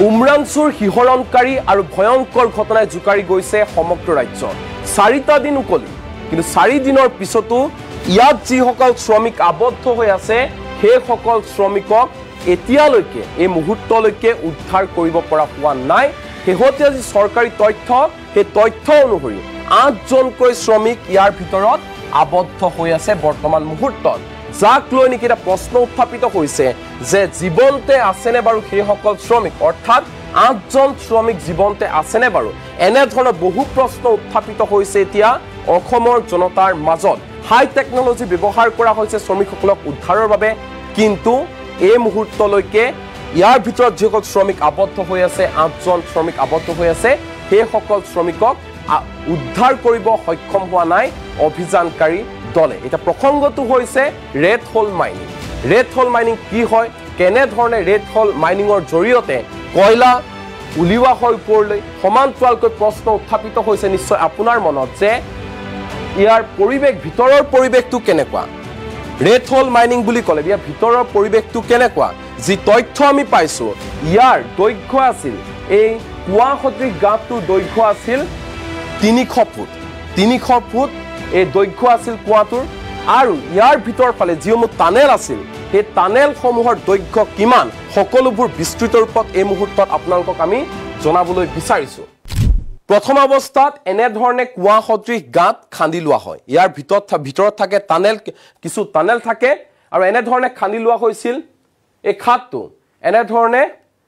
উমৰাংচুৰ শিহৰণকাৰী আৰু ভয়ংকৰ ঘটনাই জোকাৰি গৈছে সমগ্ৰ ৰাজ্য 4টা দিন উকলি কিন্তু 4 দিনৰ পিছতো ইয়াত যিসকল শ্ৰমিক আবদ্ধ হৈ আছে সেই সকল শ্ৰমিকক এতিয়ালৈকে এই মুহূৰ্তলৈকে উদ্ধাৰ কৰিব পৰা হোৱা নাই শেহতীয়া যি চৰকাৰী তথ্য সেই তথ্য অনুসৰি 8জনকৈ শ্ৰমিক ইয়াৰ ভিতৰত আবদ্ধ হৈ আছে বৰ্তমান মুহূৰ্তত যাক লৈ নেকি এটা প্ৰশ্ন উত্থাপিত হৈছে যে জীৱন্তে আছেনে বাৰু সেই সকল শ্ৰমিক অৰ্থাৎ 8জন শ্ৰমিক জীৱন্তে আছেনে বাৰু এনে ধৰণৰ বহু প্ৰশ্ন উত্থাপিত হৈছে এতিয়া অসমৰ জনতাৰ মাজত হাই টেকনলজি ব্যৱহাৰ কৰা হৈছে শ্ৰমিকসকলক উদ্ধাৰৰ বাবে কিন্তু এই মুহূৰ্তলৈকে ইয়াৰ ভিতৰত যিসকল শ্ৰমিক আবদ্ধ হৈ আছে 8জন শ্ৰমিক আবদ্ধ হৈ আছে সেই সকল শ্ৰমিকক উদ্ধাৰ কৰিব সক্ষম হোৱা নাই অভিযানকাৰী দলে এটা প্ৰসংগটো হৈছে ৰেড হোল মাইনিং কি হয় কেনে ধৰণে ৰেড হোল মাইনিংৰ জৰিয়তে কয়লা উলিওৱা হয় ওপৰলৈ সমান্তৰালকৈ প্ৰশ্ন উত্থাপিত হৈছে নিশ্চয় আপোনাৰ মনত যে ইয়াৰ পৰিৱেশ ভিতৰৰ পৰিৱেশটো কেনেকুৱা ৰেড হোল মাইনিং বুলি ক'লে ইয়াৰ ভিতৰৰ পৰিৱেশটো কেনেকুৱা যি তথ্য আমি পাইছো ইয়াৰ দৈৰ্ঘ্য আছিল এই কুঁৱা সদৃশ গাঁতটোৰ দৈৰ্ঘ্য আছিল 300 ফুট এই দৈৰ্ঘ্য আছিল কুঁৱাটোৰ আৰু ইয়াৰ ভিতৰ ফালে যিসমূহ টানেল আছিল সেই টানেলসমূহৰ দৈৰ্ঘ্য কিমান সকলোবোৰ বিস্তৃত ৰূপত এই মুহূৰ্তত আপোনালোকক আমি জনাবলৈ বিচাৰিছো প্ৰথম অৱস্থাত এনে ধৰণে কুঁৱা সদৃশ গাঁত খান্দি লোৱা হয় ইয়াৰ ভিতৰত থাকে কিছু টানেল থাকে আৰু এনে ধৰণে খান্দি লোৱা হৈছিল এই খাতটো এনে ধৰণে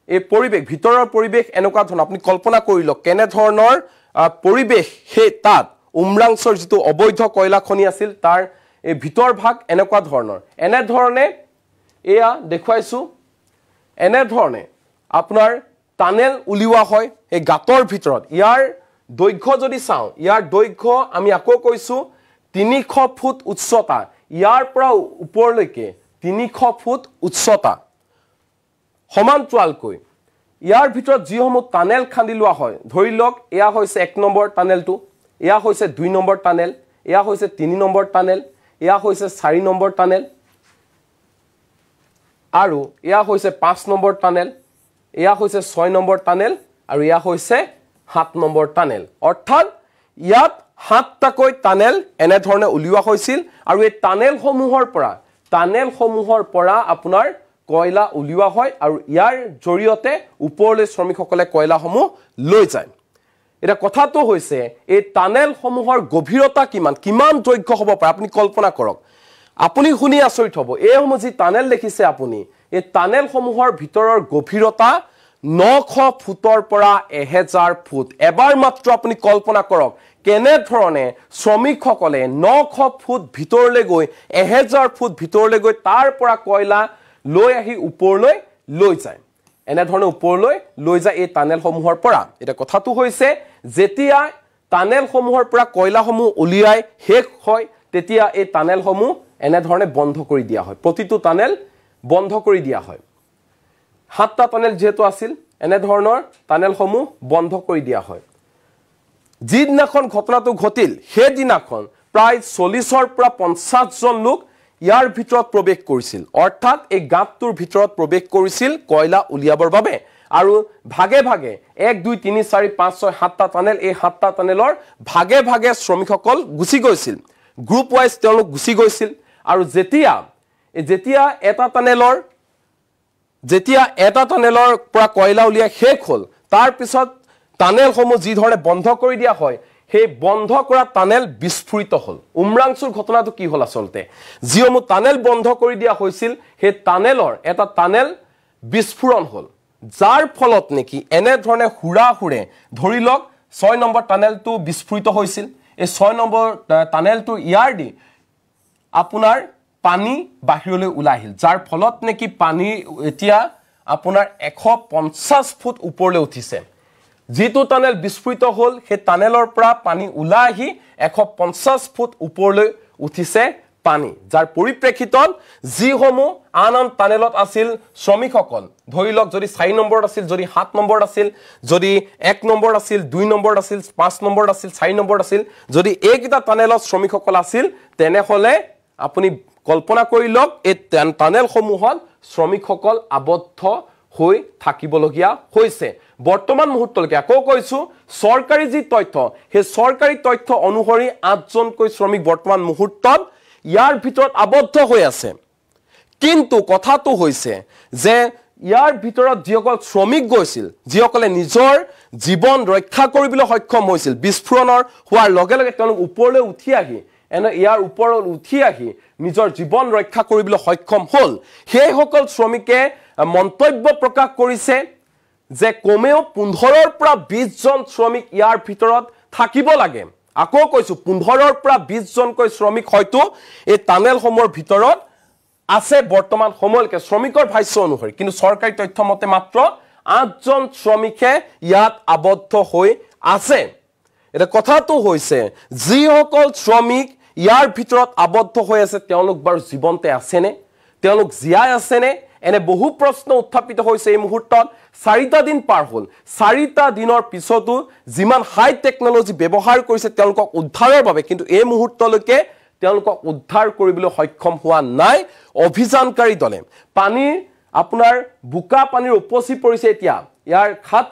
এই পৰিৱেশ ভিতৰৰ পৰিৱেশ এনেকুৱা ধৰণৰ আপুনি কল্পনা কৰি লওক কেনে ধৰণৰ পৰিৱেশ সেই তাত উমৰাংচৰ যিটো অবৈধ কয়লা খনি আছিল তাৰ এই ভিতৰ ভাগ এনেকুৱা ধৰণৰ এনে ধৰণে এয়া দেখুৱাইছো এনে ধৰণে আপোনাৰ টানেল উলিওৱা হয় এই গাঁতৰ ভিতৰত ইয়াৰ দৈৰ্ঘ্য যদি চাওঁ ইয়াৰ দৈৰ্ঘ্য আমি আকৌ কৈছো 300 ফুট উচ্চতা ইয়াৰ পৰা ওপৰলৈকে 300 ফুট উচ্চতা সমান্তৰালকৈ ইয়াৰ ভিতৰত যিসমূহ টানেল খান্দি লোৱা হয় ধৰি লওক এয়া হৈছে 1 নম্বৰ টানেলটো এয়া হৈছে 2 নম্বৰ টানেল এয়া হৈছে 3 নম্বৰ টানেল এয়া হৈছে 4 নম্বৰ টানেল আৰু এয়া হৈছে 5 নম্বৰ টানেল এয়া হৈছে 6 নম্বৰ টানেল আৰু এয়া হৈছে 7 নম্বৰ টানেল অৰ্থাৎ ইয়াত 7টাকৈ টানেল এনে ধৰণে উলিওৱা হৈছিল আৰু এই টানেলসমূহৰ পৰা আপোনাৰ কয়লা উলিওৱা হয় আৰু ইয়াৰ জৰিয়তে ওপৰলৈ শ্ৰমিকসকলে কয়লাসমূহ লৈ যায় এটা কথাটো হৈছে এই টানেলসমূহৰ গভীৰতা কিমান দৈৰ্ঘ্য হ'ব পাৰে আপুনি কল্পনা কৰক আপুনি শুনি আচৰিত হ'ব এইসমূহ যি টানেল দেখিছে আপুনি এই টানেলসমূহৰ ভিতৰৰ গভীৰতা 900 ফুটৰ পৰা 1000 ফুট এবাৰ মাত্ৰ আপুনি কল্পনা কৰক কেনে ধৰণে শ্ৰমিকসকলে 900 ফুট ভিতৰলৈ গৈ 1000 ফুট ভিতৰলৈ গৈ তাৰ পৰা কয়লা লৈ আহি ওপৰলৈ লৈ যায় এনে ধৰণে ওপৰলৈ লৈ যায় এই টানেলসমূহৰ পৰা এটা কথাটো হৈছে যেতিয়া টানেলসমূহৰ পৰা কয়লাসমূহ উলিয়াই শেষ হয় তেতিয়া এই টানেলসমূহ এনে ধৰণে বন্ধ কৰি দিয়া হয় প্ৰতিটো টানেল বন্ধ কৰি দিয়া হয় 7টা টানেল যেহেতু আছিল এনে ধৰণৰ টানেলসমূহ বন্ধ কৰি দিয়া হয় যিদিনাখন ঘটনাটো ঘটিল সেই দিনাখন প্ৰায় 40ৰ পৰা 50 জন লোক ইয়াৰ ভিতৰত প্ৰৱেশ কৰিছিল অৰ্থাৎ এই গাঁতটোৰ ভিতৰত প্ৰৱেশ কৰিছিল কয়লা উলিয়াবৰ বাবে আৰু ভাগে 1 2 3 4 5 6 7টা টানেল এই 7টা টানেলৰ ভাগে শ্ৰমিকসকল গুছি গৈছিল গ্ৰুপ ওয়াইজ তেওঁলোক গুছি গৈছিল আৰু যেতিয়া এটা টানেলৰ পৰা কয়লা উলিয়াই শেষ হ'ল তাৰ পিছত টানেলসমূহ যি ধৰণে বন্ধ কৰি দিয়া হয় সেই বন্ধ কৰা টানেল বিস্ফোৰিত হ'ল উমৰাংচুৰ ঘটনাটো কি হ'ল আচলতে যিসমূহ টানেল বন্ধ কৰি দিয়া হৈছিল সেই টানেলৰ এটা টানেল বিস্ফোৰণ হ'ল যাৰ ফলত নেকি এনে ধৰণে হুৰে ধৰি লওক 6 নম্বৰ টানেলটো বিস্ফোৰিত হৈছিল এই 6 নম্বৰ টানেলটো ইয়াৰ দি আপোনাৰ পানী বাহিৰলৈ ওলাই আহিল যাৰ ফলত নেকি পানী এতিয়া আপোনাৰ 150 ফুট ওপৰলৈ উঠিছে যিটো টানেল বিস্ফোৰিত হ'ল সেই টানেলৰ পৰা পানী ওলাই আহি 150 ফুট ওপৰলৈ উঠিছে পানী যাৰ পৰিপ্ৰেক্ষিতত যিসমূহ আন টানেলত আছিল শ্ৰমিকসকল ধৰি লওক যদি 4 নম্বৰত আছিল যদি 7 নম্বৰত আছিল যদি 1 নম্বৰত আছিল 2 নম্বৰত আছিল 5 নম্বৰত আছিল 4 নম্বৰত আছিল যদি এইকেইটা টানেলত শ্ৰমিকসকল আছিল তেনেহলে আপুনি কল্পনা কৰি লওক এই টানেলসমূহত শ্ৰমিকসকল আবদ্ধ হৈ থাকিবলগীয়া হৈছে বৰ্তমান মুহূৰ্তলৈকে আকৌ কৈছো সৰকাৰি যি তথ্য হে সৰকাৰি তথ্য অনুসৰি 8 জনকৈ শ্ৰমিক বৰ্তমান মুহূৰ্তত ইয়াৰ ভিতৰত আবদ্ধ হৈ আছে কিন্তু কথাটো হৈছে যে ইয়াৰ ভিতৰত যিসকল শ্ৰমিক গৈছিল যিসকলে নিজৰ জীৱন ৰক্ষা কৰিবলৈ সক্ষম হৈছিল বিস্ফোৰণৰ হোৱাৰ লগে লগে তেওঁলোক ওপৰলৈ উঠি আহি এনে ইয়াৰ ওপৰত উঠি আহি নিজৰ জীৱন ৰক্ষা কৰিবলৈ সক্ষম হ'ল সেই সকল শ্ৰমিকে মন্তব্য প্ৰকাশ কৰিছে যে কমেও 15 পৰা 20 জন শ্ৰমিক ইয়াৰ ভিতৰত থাকিব লাগে আকৌ কৈছো 15 পৰা 20 জনকৈ শ্ৰমিক হয়তো এই টানেলসমূহৰ ভিতৰত আছে বৰ্তমান সময়লৈকে শ্ৰমিকৰ ভাষ্য অনুসৰি কিন্তু সৰকাৰি তথ্য মতে মাত্ৰ 8 জন শ্ৰমিকে ইয়াত আবদ্ধ হৈ আছে এটা কথাটো হৈছে যিসকল শ্ৰমিক ইয়াৰ ভিতৰত আবদ্ধ হৈ আছে তেওঁলোক বাৰু জীৱন্তে আছেনে তেওঁলোক জীয়াই আছেনে এনে বহু প্ৰশ্ন উত্থাপিত হৈছে এই মুহূৰ্তত 4টা দিন পাৰ হ'ল 4টা দিনৰ পিছতো যিমান হাই টেকনলজি ব্যৱহাৰ কৰিছে তেওঁলোকক উদ্ধাৰৰ বাবে কিন্তু এই মুহূৰ্তলৈকে তেওঁলোকক উদ্ধাৰ কৰিবলৈ সক্ষম হোৱা নাই অভিযানকাৰী দলে পানীৰ আপোনাৰ বুকা পানীৰ উপচি পৰিছে এতিয়া ইয়াৰ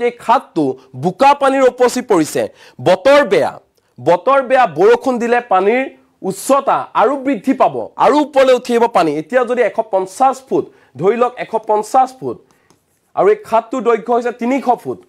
এই খাতটো বুকা পানীৰ উপচি পৰিছে বতৰ বেয়া বৰষুণ দিলে পানীৰ উচ্চতা আৰু বৃদ্ধি পাব আৰু ওপৰলৈ উঠিব পানী এতিয়া যদি 150 ফুট ধৰি লওক 150 ফুট আৰু এই খাতটো দৈৰ্ঘ্য হৈছে 300 ফুট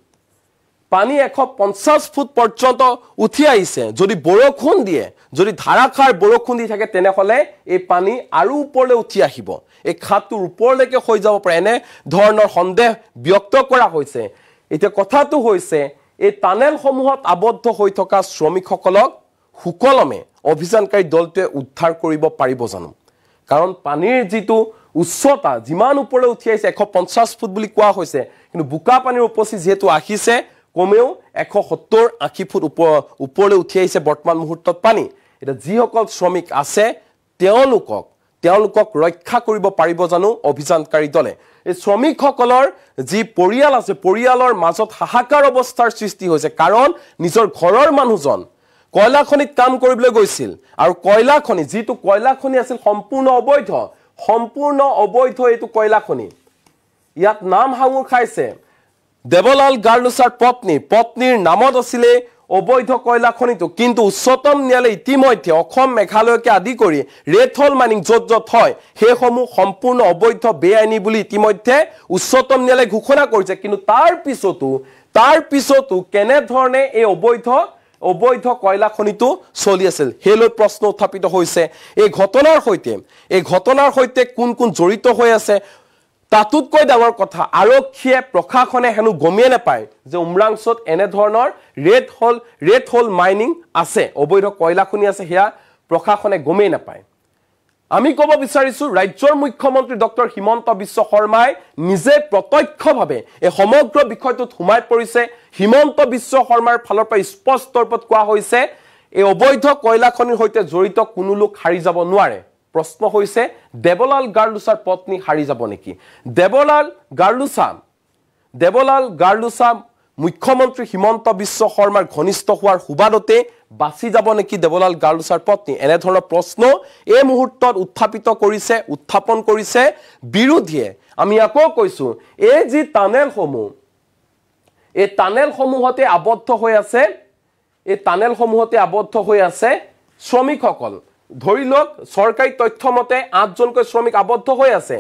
পানী 150 ফুট পৰ্যন্ত উঠি আহিছে যদি বৰষুণ দিয়ে যদি ধাৰাখাৰ বৰষুণ দি থাকে তেনেহলে এই পানী আৰু ওপৰলৈ উঠি আহিব এই খাতটোৰ ওপৰলৈকে হৈ যাব পাৰে এনে ধৰণৰ সন্দেহ ব্যক্ত কৰা হৈছে এতিয়া কথাটো হৈছে এই টানেলসমূহত আবদ্ধ হৈ থকা শ্ৰমিকসকলক সুকলমে অভিযানকাৰী দলটোৱে উদ্ধাৰ কৰিব পাৰিব জানো কাৰণ পানীৰ যিটো উচ্চতা যিমান ওপৰলৈ উঠি আহিছে 150 ফুট বুলি কোৱা হৈছে কিন্তু বুকা পানীৰ উপচি যেহেতু আহিছে কমেও 170-80 ফুট ওপৰলৈ উঠি আহিছে বৰ্তমান মুহূৰ্তত পানী এটা যিসকল শ্ৰমিক আছে তেওঁলোকক ৰক্ষা কৰিব পাৰিব জানো অভিযানকাৰী দলে এই শ্ৰমিকসকলৰ যি পৰিয়াল আছে পৰিয়ালৰ মাজত হাহাকাৰ অৱস্থাৰ সৃষ্টি হৈছে কাৰণ নিজৰ ঘৰৰ মানুহজন কয়লা খনিত কাম কৰিবলৈ গৈছিল আৰু কয়লা খনি যিটো কয়লা খনি আছিল সম্পূৰ্ণ অবৈধ এইটো কয়লা খনি ইয়াত নাম হাঙুৰ খাইছে দেৱলাল গাৰ্লুছাৰ পত্নীৰ নামত আছিলে অবৈধ কয়লা খনিটো কিন্তু উচ্চতম ন্যায়ালয়ে ইতিমধ্যে অসম মেঘালয়কে আদি কৰি ৰেড হোল মাইনিং য'ত হয় সেইসমূহ সম্পূৰ্ণ অবৈধ বেআইনী বুলি ইতিমধ্যে উচ্চতম ন্যায়ালয়ে ঘোষণা কৰিছে কিন্তু তাৰ পিছতো কেনে ধৰণে এই অবৈধ কয়লা খনিটো চলি আছিল হেলৈ প্ৰশ্ন উত্থাপিত হৈছে এই ঘটনাৰ সৈতে কোন জড়িত হৈ আছে তাতোতকৈ ডাঙৰ কথা আৰক্ষীয়ে প্ৰশাসনে হেনু গমিয়ে নাপায় যে উমৰাংছত এনে ধৰণৰ ৰেড হোল মাইনিং আছে অবৈধ কয়লা খনি আছে হেয়া প্ৰশাসনে গমিয়ে নাপায় আমি ক'ব বিচাৰিছো ৰাজ্যৰ মুখ্যমন্ত্ৰী ডক্টৰ হিমন্ত বিশ্ব শৰ্মাই নিজে প্ৰত্যক্ষভাৱে এই সমগ্ৰ বিষয়টোত সোমাই পৰিছে হিমন্ত বিশ্ব শৰ্মাৰ ফালৰ পৰা স্পষ্ট ৰূপত কোৱা হৈছে এই অবৈধ কয়লা খনিৰ সৈতে জড়িত কোনো লোক হাৰি যাব নোৱাৰে প্ৰশ্ন হৈছে দেৱলাল গাৰ্লুছাৰ পত্নী হাৰি যাব নেকি দেৱলাল গাৰ্লুছা মুখ্যমন্ত্ৰী হিমন্ত বিশ্ব শৰ্মাৰ ঘনিষ্ঠ হোৱাৰ সুবাদতে বাছি যাব নেকি দেৱলাল গাৰ্লুছাৰ পত্নী এনে ধৰণৰ প্ৰশ্ন এই মুহূৰ্তত উত্থাপন কৰিছে বিৰোধীয়ে আমি আকৌ কৈছো এই যি টানেলসমূহতে আবদ্ধ হৈ আছে শ্ৰমিকসকল ধৰি লওক সৰকাৰি তথ্য মতে 8 জনকৈ শ্ৰমিক আবদ্ধ হৈ আছে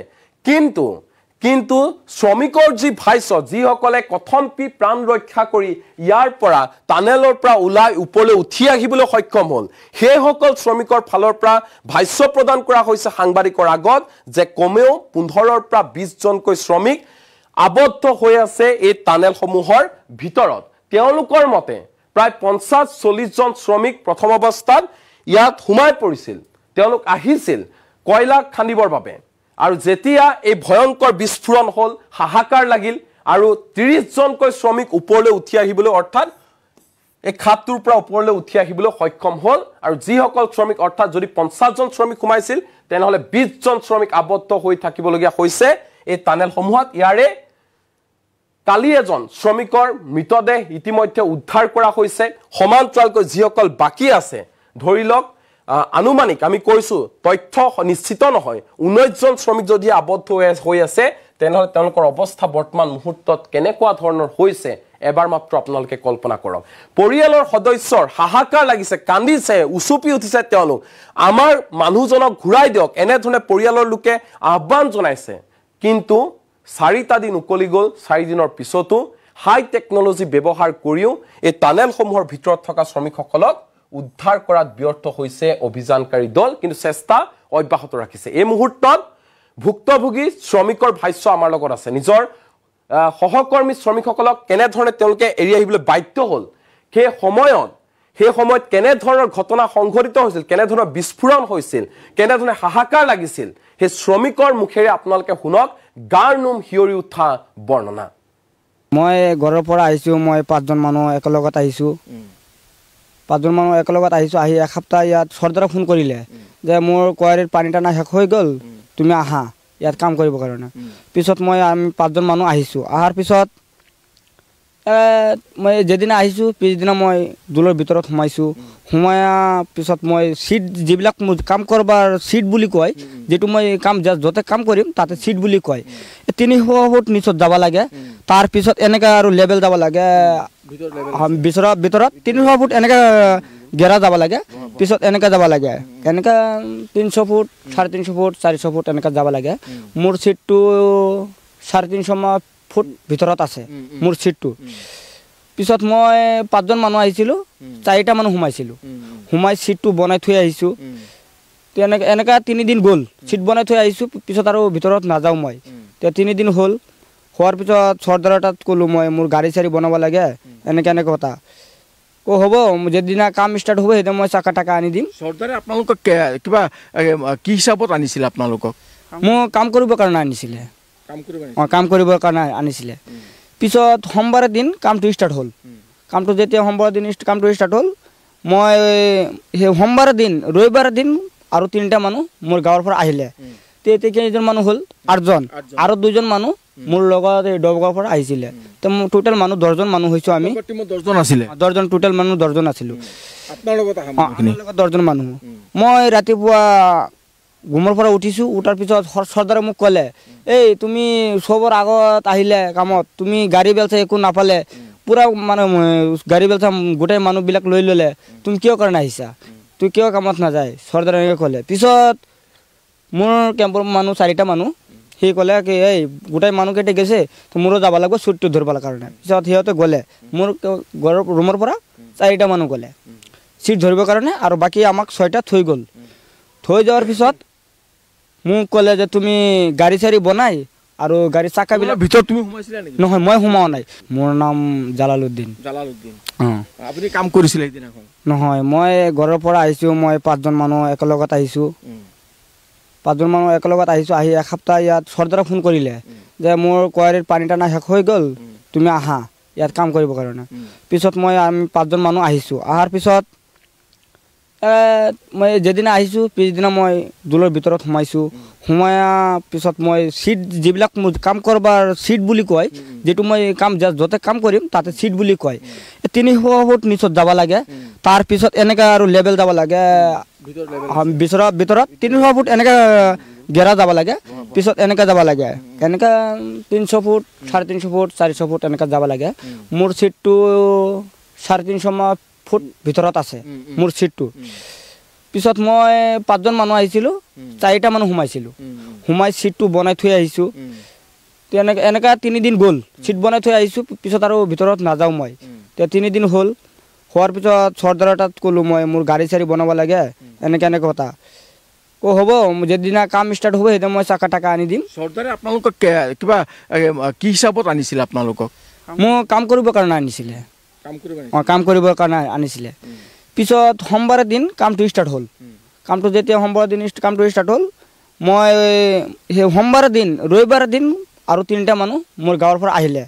কিন্তু শ্ৰমিকৰ যি ভাষ্য যিসকলে কথমপি প্ৰাণ ৰক্ষা কৰি ইয়াৰ পৰা টানেলৰ পৰা ওলাই ওপৰলৈ উঠি আহিবলৈ সক্ষম হ'ল সেইসকল শ্ৰমিকৰ ফালৰ পৰা ভাষ্য প্ৰদান কৰা হৈছে সাংবাদিকৰ আগত যে কমেও 15 পৰা 20 জনকৈ শ্ৰমিক আবদ্ধ হৈ আছে এই টানেলসমূহৰ ভিতৰত তেওঁলোকৰ মতে প্ৰায় 50-40 জন শ্ৰমিক প্ৰথম অৱস্থাত ইয়াত সোমাই পৰিছিল তেওঁলোক আহিছিল কয়লা খান্দিবৰ বাবে আৰু যেতিয়া এই ভয়ংকৰ বিস্ফোৰণ হ'ল হাহাকাৰ লাগিল আৰু 30 জনকৈ শ্ৰমিক ওপৰলৈ উঠি আহিবলৈ অৰ্থাৎ এই খাতটোৰ পৰা ওপৰলৈ উঠি আহিবলৈ সক্ষম হ'ল আৰু যিসকল শ্ৰমিক অৰ্থাৎ যদি 50 জন শ্ৰমিক সোমাইছিল তেনেহলে 20 জন শ্ৰমিক আবদ্ধ হৈ থাকিবলগীয়া হৈছে এই টানেলসমূহত ইয়াৰে কালি এজন শ্ৰমিকৰ মৃতদেহ ইতিমধ্যে উদ্ধাৰ কৰা হৈছে সমান্তৰালকৈ যিসকল বাকি আছে ধৰি লওক আনুমানিক আমি কৈছো তথ্য নিশ্চিত নহয় 19 জন শ্ৰমিক যদি আবদ্ধ হৈ আছে তেনেহ'লে তেওঁলোকৰ অৱস্থা বৰ্তমান মুহূৰ্তত কেনেকুৱা ধৰণৰ হৈছে এবাৰ মাত্ৰ আপোনালোকে কল্পনা কৰক পৰিয়ালৰ সদস্যৰ হাহাকাৰ লাগিছে কান্দিছে উচুপি উঠিছে তেওঁলোক আমাৰ মানুহজনক ঘূৰাই দিয়ক এনেধৰণে পৰিয়ালৰ লোকে আহ্বান জনাইছে কিন্তু 4টা দিন উকলি গ'ল 4 দিনৰ পিছতো হাই টেকনলজি ব্যৱহাৰ কৰিও এই টানেলসমূহৰ ভিতৰত থকা শ্ৰমিকসকলক উদ্ধাৰ কৰাত ব্যৰ্থ হৈছে অভিযানকাৰী দল কিন্তু চেষ্টা অব্যাহত ৰাখিছে এই মুহূৰ্তত ভুক্তভোগী শ্ৰমিকৰ ভাষ্য আমাৰ লগত আছে নিজৰ সহকৰ্মী শ্ৰমিকসকলক কেনেধৰণে তেওঁলোকে এৰি আহিবলৈ বাধ্য হ'ল সেই সময়ত কেনেধৰণৰ ঘটনা সংঘটিত হৈছিল কেনেধৰণৰ বিস্ফোৰণ হৈছিল কেনেধৰণে হাহাকাৰ লাগিছিল সেই শ্ৰমিকৰ মুখেৰে আপোনালোকে শুনক গাৰ নোম হিয়ৰি উঠা বৰ্ণনা মই ঘৰৰ পৰা আহিছোঁ মই 5জন মানুহ একেলগত আহিছোঁ 5জন মানুহ একেলগত আহিছোঁ আহি এসপ্তাহ ইয়াত চৰ্দাৰে ফোন কৰিলে যে মোৰ কোৱাৰীৰ পানী টানা শেষ হৈ গ'ল তুমি আহা ইয়াত কাম কৰিবৰ কাৰণে পিছত আমি 5জন মানুহ আহিছোঁ অহাৰ পিছত মই যেদিনা আহিছোঁ পিছদিনা মই দোলৰ ভিতৰত সোমাইছোঁ সোমায়া পিছত মই সিট যিবিলাক কাম কৰবাৰ সিট বুলি কয় যেটো মই কাম যতে কাম কৰিম তাতে সিট বুলি কয় 300 ফুট নিচত যাব লাগে তাৰ পিছত এনেকা আৰু লেভেল যাব লাগে ভিতৰত 300 ফুট এনেকা গেৰা যাব লাগে পিছত এনেকা যাব লাগে এনেকা 300 ফুট 350 ফুট 400 ফুট এনেকা যাব লাগে মোৰ সিটটো 350 ফুট ভিতৰত আছে মোৰ সিটটো পিছত মই 5জন মানুহ আহিছিলোঁ 4টা মানুহ সোমাই সিটটো বনাই থৈ আহিছোঁ এনেকা 3 দিন গ'ল সিট বনাই থৈ আহিছোঁ পিছত আৰু ভিতৰত নাযাওঁ মই 3 দিন হ'ল হোৱাৰ পিছত চৰ্দাৰৰ তাত ক'লোঁ মই মোৰ গাড়ী চাৰি বনাব লাগে এনেকা কথা হ'ব যেদিনা কাম ষ্টাৰ্ট হ'ব সেইদিনা মই টাকা আনি দিম চৰ্দাৰে আপোনালোকক কিবা কি হিচাপত আনিছিলে আপোনালোকক মোক কাম কৰিবৰ কাৰণে আনিছিলে কাম কৰিবৰ কাৰণে আনিছিলে পিছত সোমবাৰৰ দিন কামটো ষ্টাৰ্ট হ'ল কামটো যেতিয়া সোমবাৰৰ দিন কামটো ষ্টাৰ্ট হ'ল মই সেই সোমবাৰৰ দিন ৰবিবাৰৰ দিন আৰু 3টা মানুহ মোৰ গাঁৱৰ পৰা আহিলে কেইজন মানুহ হ'ল 8জন আৰু 2জন মানুহ মোৰ লগত ডবগাঁৱৰ পৰা আহিছিলে তো টোটেল মানুহ 10জন মানুহ হৈছোঁ আমি 10জন টোটেল মানুহ 10জন আছিলোঁ আপোনাৰ লগত 10জন মানুহ মই ৰাতিপুৱা ঘুমৰ পৰা উঠিছোঁ উঠাৰ পিছত চৰ্দাৰে মোক ক'লে এই তুমি চবৰ আগত আহিলে কামত তুমি গাড়ী বেলচা একো নাপালে পুৰা মানে গাড়ী বেলচা গোটেই মানুহবিলাক লৈ ল'লে তুমি কিয় কাৰণে আহিছা তুমি কিয় কামত নাযায় চৰ্দাৰে এনেকৈ ক'লে পিছত মোৰ কেম্পৰ মানুহ 4টা মানুহ সি ক'লে কি এই গোটেই মানুহকেইটা গৈছে তো মোৰো যাব লাগিব চুটটো ধৰিবৰ কাৰণে পিছত সিহঁতে গ'লে মোৰ ঘৰৰ ৰুমৰ পৰা 4টা মানুহ গ'লে চিট ধৰিবৰ কাৰণে আৰু বাকী আমাক 6টা থৈ গ'ল থৈ যোৱাৰ পিছত মোক ক'লে যে তুমি গাড়ী চাৰি বনাই আৰু গাড়ী চাকাবিলাক ভিতৰত তুমি সোমাইছিলা নেকি নহয় মই সোমাও নাই মোৰ নাম জালালউদ্দিন আপুনি কাম কৰিছিলে সেইদিনাখন নহয় মই ঘৰৰ পৰা আহিছোঁ মই 5জন মানুহ একেলগত আহিছোঁ 5জন মানুহ একেলগত আহিছোঁ আহি এসপ্তাহ ইয়াত চৰ্দাৰে ফোন কৰিলে যে মোৰ কোৱাৰীৰ পানী টানা শেষ হৈ গ'ল তুমি আহা ইয়াত কাম কৰিবৰ কাৰণে পিছত আমি 5জন মানুহ আহিছোঁ অহাৰ পিছত মই যেদিনা আহিছোঁ পিছদিনা মই দোলৰ ভিতৰত সোমায়া পিছত মই সিট যিবিলাক কাম কৰবাৰ সিট বুলি কয় যেটো মই কাম যতে কাম কৰিম তাতে সিট বুলি কয় 300 ফুট নিচত যাব লাগে তাৰ পিছত এনেকা আৰু লেভেল যাব লাগে ভিতৰত 300 ফুট এনেকা গেৰা যাব লাগে পিছত এনেকা যাব লাগে এনেকা 300 ফুট 350 ফুট 400 ফুট এনেকা যাব লাগে মোৰ সিটটো 350 ফুট ভিতৰত আছে মোৰ সিটটো পিছত মই 5জন মানুহ আহিছিলোঁ 4টা মানুহ সোমাই সিটটো বনাই থৈ আহিছোঁ এনেকা 3 দিন গ'ল সিট বনাই থৈ আহিছোঁ পিছত আৰু ভিতৰত নাযাওঁ মই 3 দিন হ'ল হোৱাৰ পিছত চৰ্দাৰৰ তাত ক'লোঁ মই মোৰ গাড়ী চাৰি বনাব লাগে এনেকা কথা হ'ব যেদিনা কাম ষ্টাৰ্ট হ'ব সেইদিনা মই টাকা আনি দিম চৰ্দাৰে আপোনালোকক কিবা কি হিচাপত আনিছিলে আপোনালোকক মোক কাম কৰিবৰ কাৰণে আনিছিলে কাম কৰিবৰ কাৰণে আনিছিলে পিছত সোমবাৰৰ দিন কামটো ষ্টাৰ্ট হ'ল কামটো যেতিয়া সোমবাৰৰ দিন কামটো ষ্টাৰ্ট হ'ল মই সেই সোমবাৰৰ দিন ৰবিবাৰৰ দিন আৰু 3টা মানুহ মোৰ গাঁৱৰ পৰা আহিলে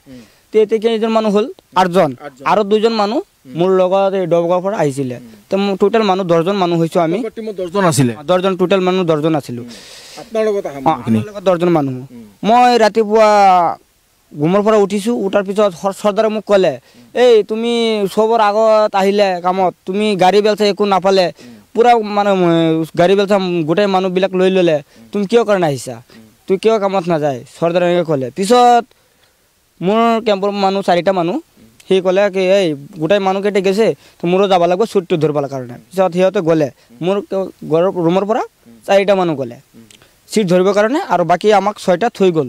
কেইজন মানুহ হ'ল 8জন আৰু 2জন মানুহ মোৰ লগত ডবগাঁৱৰ পৰা আহিছিলে তো টোটেল মানুহ 10জন মানুহ হৈছোঁ আমি 10জন টোটেল মানুহ 10জন আছিলোঁ আপোনাৰ লগত 10জন মানুহ মই ৰাতিপুৱা ঘুমৰ পৰা উঠিছোঁ উঠাৰ পিছত চৰ্দাৰে মোক ক'লে এই তুমি চবৰ আগত আহিলে কামত তুমি গাড়ী বেলচা একো নাপালে পুৰা মানে গাড়ী বেলচা গোটেই মানুহবিলাক লৈ ল'লে তুমি কিয় কাৰণে আহিছা তুই কিয় কামত নাযায় চৰ্দাৰে এনেকৈ ক'লে পিছত মোৰ কেম্পৰ মানুহ 4টা মানুহ সি ক'লে কি এই গোটেই মানুহকেইটা গৈছে তো মোৰো যাব লাগিব চুটটো ধৰিবৰ কাৰণে পিছত সিহঁতে গ'লে মোৰ ঘৰৰ ৰুমৰ পৰা 4টা মানুহ গ'লে চিট ধৰিবৰ কাৰণে আৰু বাকী আমাক 6টা থৈ গ'ল